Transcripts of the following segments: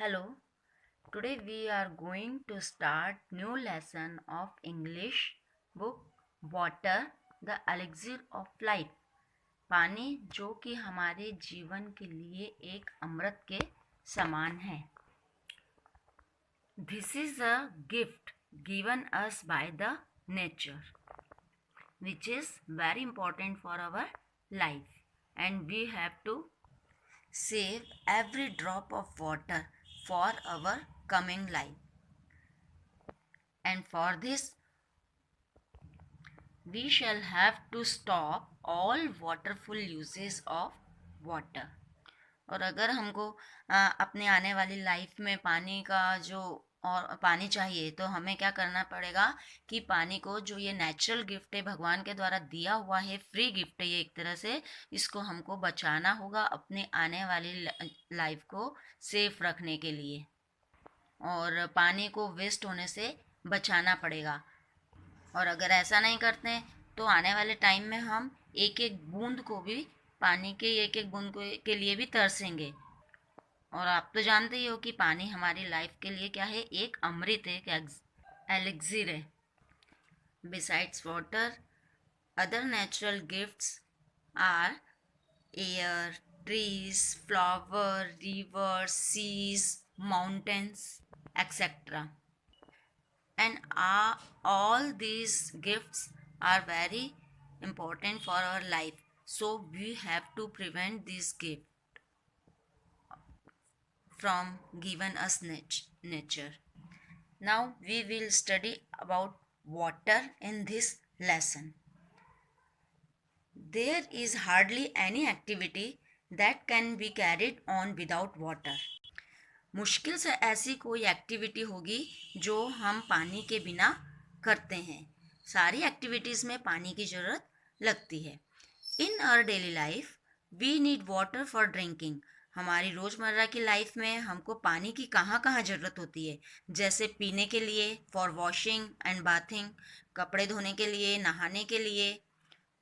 Hello, today we are going to start new lesson of English book Water the Elixir of Life। पानी जो कि हमारे जीवन के लिए एक अमृत के समान है। This is a gift given us by the nature which is very important for our life, and we have to save every drop of water for our coming life. And for this we shall have to stop all waterful uses of water। और अगर हमको अपने आने वाली life में पानी का जो और पानी चाहिए तो हमें क्या करना पड़ेगा कि पानी को, जो ये नेचुरल गिफ्ट है, भगवान के द्वारा दिया हुआ है, फ्री गिफ्ट है ये एक तरह से, इसको हमको बचाना होगा अपने आने वाली लाइफ को सेफ रखने के लिए, और पानी को वेस्ट होने से बचाना पड़ेगा। और अगर ऐसा नहीं करते हैं तो आने वाले टाइम में हम एक एक बूंद को भी, पानी के एक एक बूंद को के लिए भी तरसेंगे। और आप तो जानते ही हो कि पानी हमारी लाइफ के लिए क्या है, एक अमृत है, एक एलिक्सिर है। Besides water, other natural gifts are air, trees, flower, rivers, seas, mountains, etcetera. And all these gifts are very important for our life, so we have to prevent this gift from given us nature. Now we will study about water in this lesson. There is hardly any activity that can be carried on without water. मुश्किल से ऐसी कोई activity होगी जो हम पानी के बिना करते हैं। सारी एक्टिविटीज़ में पानी की ज़रूरत लगती है। In our daily life we need water for drinking. हमारी रोज़मर्रा की लाइफ में हमको पानी की कहाँ कहाँ ज़रूरत होती है, जैसे पीने के लिए, फॉर वॉशिंग एंड बाथिंग, कपड़े धोने के लिए, नहाने के लिए।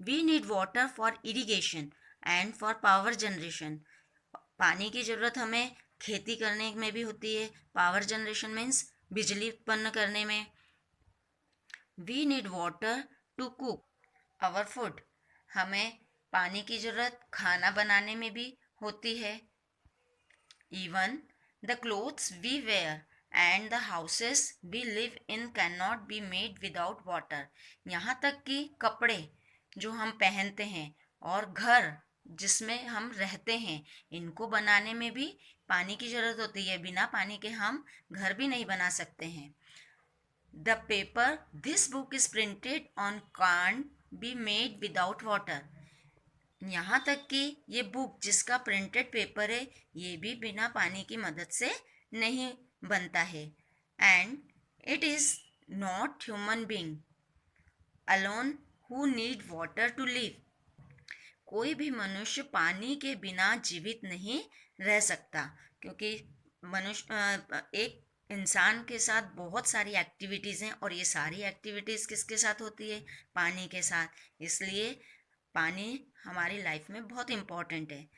We need water for irrigation and for power generation. पानी की ज़रूरत हमें खेती करने में भी होती है। पावर जनरेशन मीन्स बिजली उत्पन्न करने में। We need water to cook our food. हमें पानी की ज़रूरत खाना बनाने में भी होती है। Even the clothes we wear and the houses we live in can not be made without water. यहाँ तक कि कपड़े जो हम पहनते हैं और घर जिसमें हम रहते हैं, इनको बनाने में भी पानी की ज़रूरत होती है। बिना पानी के हम घर भी नहीं बना सकते हैं। The paper this book is printed on can't be made without water. यहाँ तक कि ये बुक जिसका प्रिंटेड पेपर है, ये भी बिना पानी की मदद से नहीं बनता है। And it is not human being alone who need water to live. कोई भी मनुष्य पानी के बिना जीवित नहीं रह सकता, क्योंकि मनुष्य एक इंसान के साथ बहुत सारी एक्टिविटीज़ हैं, और ये सारी एक्टिविटीज़ किसके साथ होती है, पानी के साथ। इसलिए पानी हमारी लाइफ में बहुत इम्पॉर्टेंट है।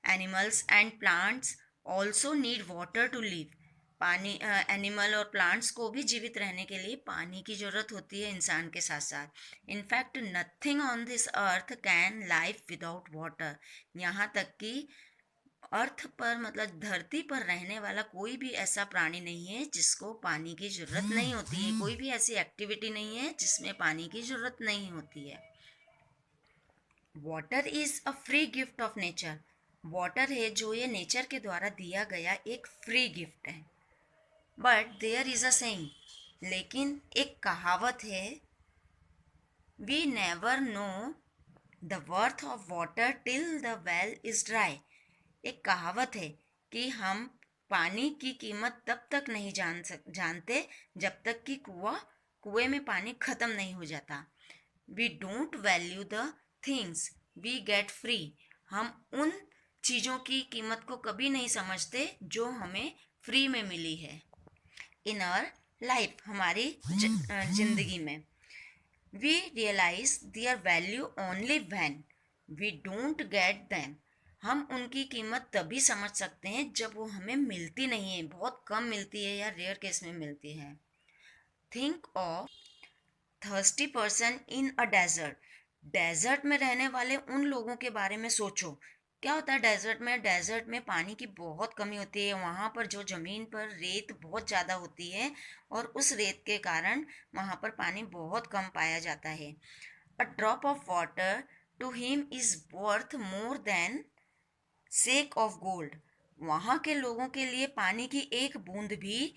Animals and plants also need water to live. पानी एनिमल और प्लांट्स को भी जीवित रहने के लिए पानी की ज़रूरत होती है इंसान के साथ साथ। In fact nothing on this earth can life without water. यहाँ तक कि अर्थ पर, मतलब धरती पर रहने वाला कोई भी ऐसा प्राणी नहीं है जिसको पानी की ज़रूरत नहीं होती है। कोई भी ऐसी एक्टिविटी नहीं है जिसमें पानी की ज़रूरत नहीं होती है। Water is a free gift of nature. Water है जो ये नेचर के द्वारा दिया गया एक फ्री गिफ्ट है। But there is a saying, लेकिन एक कहावत है, we never know the worth of water till the well is dry. एक कहावत है कि हम पानी की कीमत तब तक नहीं जानते जब तक कि कुएं में पानी ख़त्म नहीं हो जाता। We don't value the things we get free. हम उन चीज़ों की कीमत को कभी नहीं समझते जो हमें फ्री में मिली है। इन आवर लाइफ, हमारी जिंदगी में, we realise their value only when we don't get them. हम उनकी कीमत तभी समझ सकते हैं जब वो हमें मिलती नहीं है, बहुत कम मिलती है या रेयर केस में मिलती है। Think of thirsty person in a desert. Desert में रहने वाले उन लोगों के बारे में सोचो। क्या होता है डेजर्ट में? डेजर्ट में पानी की बहुत कमी होती है, वहाँ पर जो ज़मीन पर रेत बहुत ज़्यादा होती है और उस रेत के कारण वहाँ पर पानी बहुत कम पाया जाता है। A drop of water to him is worth more than sack of gold. वहाँ के लोगों के लिए पानी की एक बूंद भी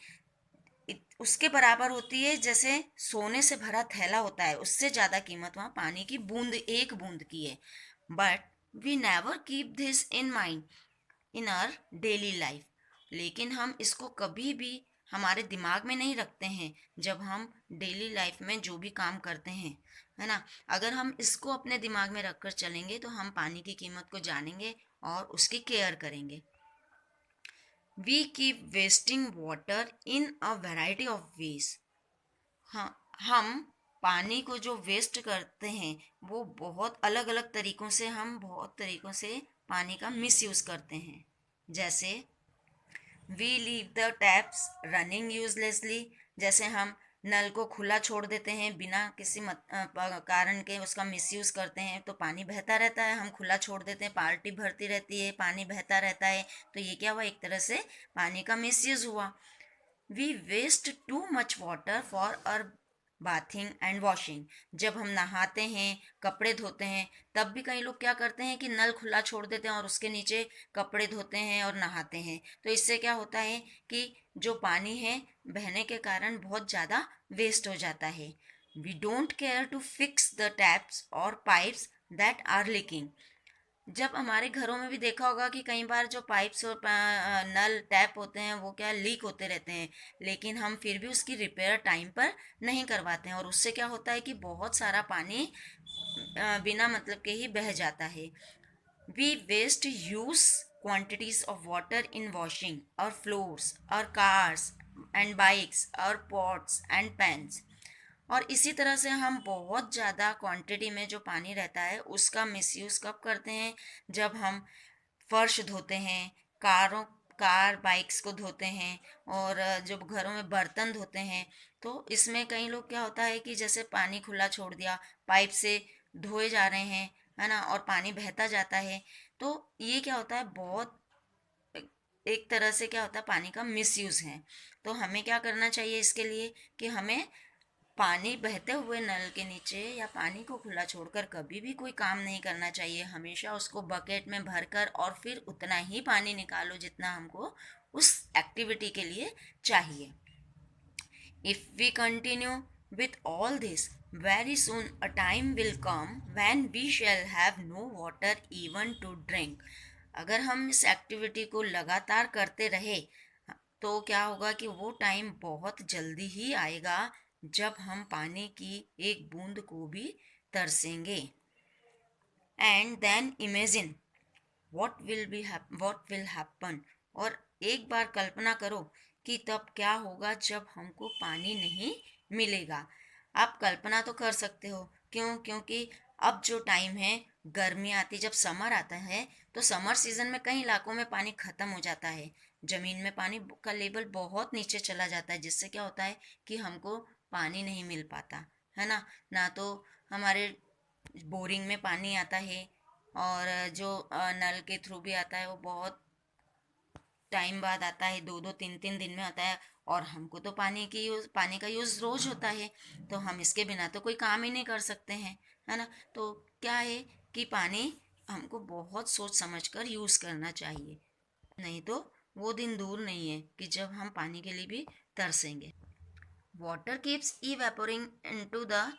उसके बराबर होती है जैसे सोने से भरा थैला होता है, उससे ज़्यादा कीमत वहाँ पानी की बूंद, एक बूंद की है। But we never keep this in mind in our daily life. लेकिन हम इसको कभी भी हमारे दिमाग में नहीं रखते हैं जब हम डेली लाइफ में जो भी काम करते हैं, है ना। अगर हम इसको अपने दिमाग में रखकर चलेंगे तो हम पानी की कीमत को जानेंगे और उसकी केयर करेंगे। We keep wasting water in a variety of ways. हाँ, हम पानी को जो वेस्ट करते हैं वो बहुत अलग अलग तरीकों से, हम बहुत तरीकों से पानी का मिस यूज़ करते हैं। जैसे we leave the taps running uselessly. जैसे हम नल को खुला छोड़ देते हैं बिना किसी कारण के, उसका मिसयूज करते हैं तो पानी बहता रहता है। हम खुला छोड़ देते हैं, बाल्टी भरती रहती है, पानी बहता रहता है, तो ये क्या हुआ? एक तरह से पानी का मिसयूज हुआ। We waste too much water for uh bathing and washing. जब हम नहाते हैं, कपड़े धोते हैं, तब भी कई लोग क्या करते हैं कि नल खुला छोड़ देते हैं और उसके नीचे कपड़े धोते हैं और नहाते हैं। तो इससे क्या होता है कि जो पानी है बहने के कारण बहुत ज़्यादा वेस्ट हो जाता है। We don't care to fix the taps और पाइप्स दैट आर लीकिंग। जब हमारे घरों में भी देखा होगा कि कई बार जो पाइप्स और नल टैप होते हैं वो क्या लीक होते रहते हैं, लेकिन हम फिर भी उसकी रिपेयर टाइम पर नहीं करवाते हैं और उससे क्या होता है कि बहुत सारा पानी बिना मतलब के ही बह जाता है। We waste huge quantities of water in washing our floors, our cars and bikes, our pots and pans। और इसी तरह से हम बहुत ज़्यादा क्वांटिटी में जो पानी रहता है उसका मिसयूज़ कब करते हैं? जब हम फर्श धोते हैं, कार बाइक्स को धोते हैं और जब घरों में बर्तन धोते हैं, तो इसमें कई लोग क्या होता है कि जैसे पानी खुला छोड़ दिया, पाइप से धोए जा रहे हैं, है ना, और पानी बहता जाता है। तो ये क्या होता है, बहुत एक तरह से क्या होता है, पानी का मिसयूज़ है। तो हमें क्या करना चाहिए इसके लिए कि हमें पानी बहते हुए नल के नीचे या पानी को खुला छोड़कर कभी भी कोई काम नहीं करना चाहिए। हमेशा उसको बकेट में भरकर और फिर उतना ही पानी निकालो जितना हमको उस एक्टिविटी के लिए चाहिए। If we continue with all this, very soon a time will come when we shall have no water even to drink। अगर हम इस एक्टिविटी को लगातार करते रहे तो क्या होगा कि वो टाइम बहुत जल्दी ही आएगा जब हम पानी की एक बूंद को भी तरसेंगे। And then imagine what will happen. और एक बार कल्पना करो कि तब क्या होगा जब हमको पानी नहीं मिलेगा। आप कल्पना तो कर सकते हो, क्यों? क्योंकि अब जो टाइम है, गर्मी आती, जब समर आता है तो समर सीजन में कई इलाकों में पानी ख़त्म हो जाता है। ज़मीन में पानी का लेवल बहुत नीचे चला जाता है, जिससे क्या होता है कि हमको पानी नहीं मिल पाता, है ना। ना तो हमारे बोरिंग में पानी आता है और जो नल के थ्रू भी आता है वो बहुत टाइम बाद आता है, 2-2 3-3 दिन में आता है। और हमको तो पानी का यूज़ रोज़ होता है, तो हम इसके बिना तो कोई काम ही नहीं कर सकते हैं, है ना। तो क्या है कि पानी हमको बहुत सोच समझ कर यूज़ करना चाहिए, नहीं तो वो दिन दूर नहीं है कि जब हम पानी के लिए भी तरसेंगे। Water keeps evaporing into the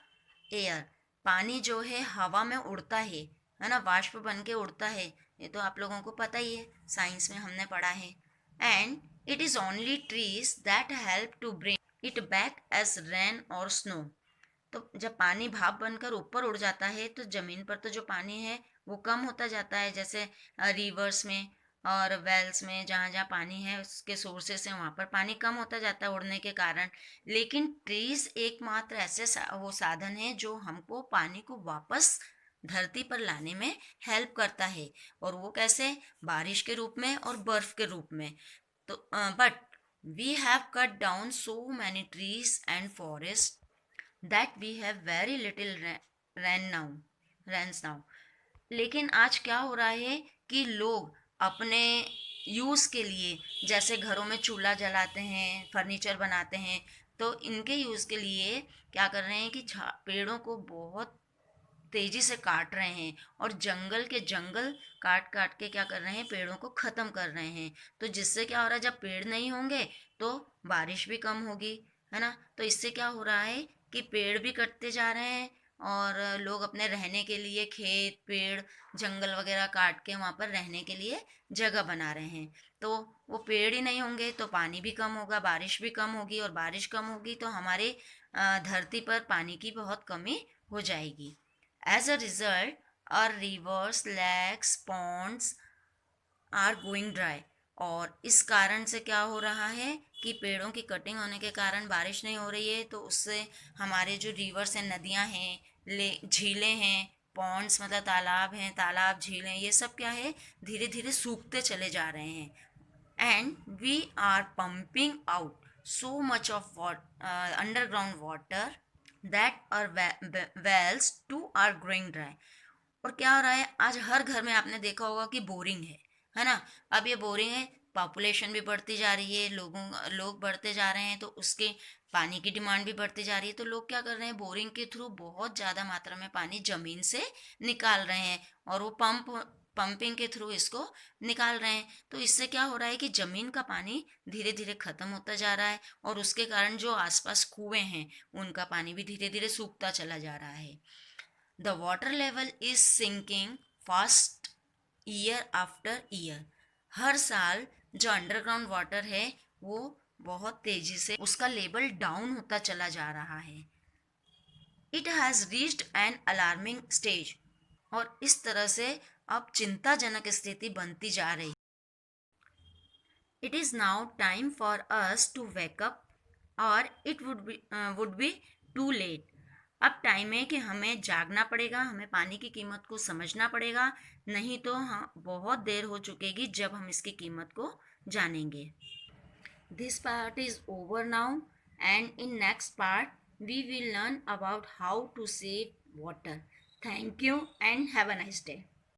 air. पानी जो है हवा में उड़ता है ना, वाष्प बन के उड़ता है। ये तो आप लोगों को पता ही है, साइंस में हमने पढ़ा है। And it is only trees that help to bring it back as rain और स्नो। तो जब पानी भाप बनकर ऊपर उड़ जाता है तो ज़मीन पर तो जो पानी है वो कम होता जाता है, जैसे रिवर्स में और वेल्स में, जहाँ जहाँ पानी है उसके सोर्सेस हैं वहाँ पर पानी कम होता जाता है उड़ने के कारण। लेकिन ट्रीज एकमात्र ऐसे वो साधन है जो हमको पानी को वापस धरती पर लाने में हेल्प करता है। और वो कैसे? बारिश के रूप में और बर्फ के रूप में। तो but we have cut down so many trees and forest that we have very little rains now. लेकिन आज क्या हो रहा है कि लोग अपने यूज़ के लिए, जैसे घरों में चूल्हा जलाते हैं, फर्नीचर बनाते हैं, तो इनके यूज़ के लिए क्या कर रहे हैं कि पेड़ों को बहुत तेजी से काट रहे हैं और जंगल के जंगल काट काट के क्या कर रहे हैं, पेड़ों को ख़त्म कर रहे हैं। तो जिससे क्या हो रहा है, जब पेड़ नहीं होंगे तो बारिश भी कम होगी, है ना। तो इससे क्या हो रहा है कि पेड़ भी कटते जा रहे हैं और लोग अपने रहने के लिए खेत, पेड़, जंगल वगैरह काट के वहाँ पर रहने के लिए जगह बना रहे हैं। तो वो पेड़ ही नहीं होंगे तो पानी भी कम होगा, बारिश भी कम होगी, और बारिश कम होगी तो हमारे धरती पर पानी की बहुत कमी हो जाएगी। As a result, our rivers, lakes, ponds are going dry। और इस कारण से क्या हो रहा है कि पेड़ों की कटिंग होने के कारण बारिश नहीं हो रही है, तो उससे हमारे जो रिवर्स हैं, नदियाँ हैं, झीलें हैं, पॉन्ड्स मतलब तालाब हैं, तालाब, झीलें, ये सब क्या है, धीरे धीरे सूखते चले जा रहे हैं। And we are pumping out so much of underground water that our wells too are growing dry। और क्या हो रहा है, आज हर घर में आपने देखा होगा कि बोरिंग है ना। अब ये बोरिंग है, पॉपुलेशन भी बढ़ती जा रही है, लोग बढ़ते जा रहे हैं, तो उसके पानी की डिमांड भी बढ़ती जा रही है। तो लोग क्या कर रहे हैं, बोरिंग के थ्रू बहुत ज़्यादा मात्रा में पानी ज़मीन से निकाल रहे हैं और वो पंपिंग के थ्रू इसको निकाल रहे हैं। तो इससे क्या हो रहा है कि ज़मीन का पानी धीरे धीरे ख़त्म होता जा रहा है और उसके कारण जो आसपास कुएं हैं उनका पानी भी धीरे धीरे सूखता चला जा रहा है। The water level is sinking fast year after year. हर साल जो अंडरग्राउंड वाटर है वो बहुत तेजी से उसका लेवल डाउन होता चला जा रहा है। It has reached an alarming stage. और इस तरह से अब चिंताजनक स्थिति बनती जा रही। It is now time for us to wake up और it would be too late. अब टाइम है कि हमें जागना पड़ेगा, हमें पानी की कीमत को समझना पड़ेगा, नहीं तो हाँ बहुत देर हो चुकेगी जब हम इसकी कीमत को जानेंगे। This part is over now and in next part we will learn about how to save water. Thank you and have a nice day.